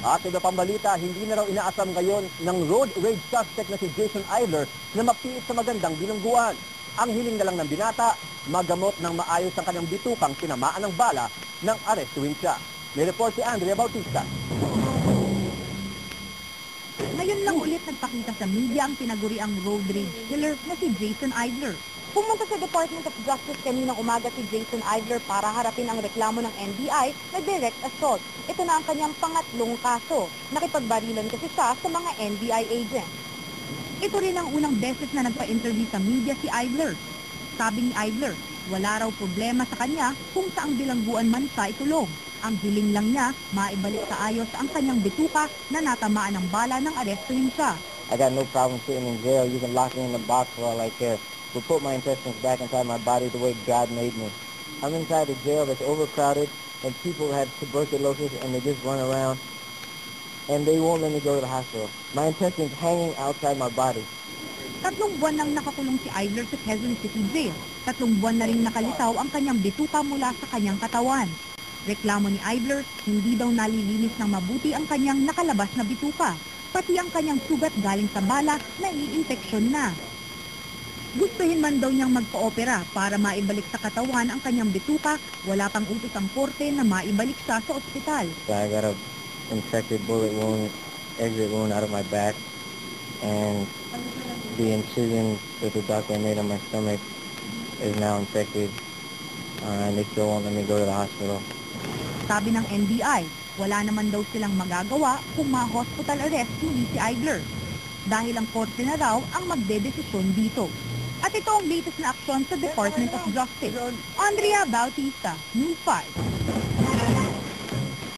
At iba pang balita, hindi na raw inaasam ngayon ng road rage suspect na si Jason Idler na mapiit sa magandang bilangguan. Ang hiling na lang ng binata, magamot ng maayos ang kanyang bitukang tinamaan ng bala ng arestuin siya. May report si Andrea Bautista. Ngayon lang ulit nagpakita sa media ang tinaguriang road rage killer na si Jason Idler. Pumunta sa Department of Justice kaninang umaga si Jason Idler para harapin ang reklamo ng NBI na direct assault. Ito na ang kanyang pangatlong kaso. Nakipagbarilan kasi siya sa mga NBI agents. Ito rin ang unang beses na nagpa-interview sa media si Idler. Sabi ni Idler, wala raw problema sa kanya kung saang bilangguan man siya itulong. Ang hiling lang niya, maibalik sa ayos ang kanyang bituka na natamaan ng bala ng arestuhin siya. I got no problem sitting in jail. You can lock me in the box for all I care. But put my intestines back inside my body the way God made me. I'm inside a jail that's overcrowded and people have tuberculosis and they just run around and they won't let me go to the hospital. My intestines hanging outside my body. 3 buwan nang nakakulong si Idler sa Quezon City Jail. 3 buwan na rin nakalitaw ang kanyang bituka mula sa kanyang katawan. Reklamo ni Idler, hindi daw nalilinis ng mabuti ang kanyang nakalabas na bituka. Pati ang kanyang sugat galing sa bala na iinfeksyon na. Gustuhin man daw niyang magpa-opera para maibalik sa katawan ang kanyang bituka, wala pang utos ang korte na maibalik siya sa ospital. I got a infected bullet wound, exit wound out of my back, and the incision that the doctor made on my stomach is now infected, and they still won't let me go to the hospital. Sabi ng NBI, wala naman daw silang magagawa kung ma-hospital arrest muli si Idler. Dahil ang korte na raw ang magdedesisyon dito. At ito ang latest na aksyon sa Department of Justice. Andrea Bautista, News 5.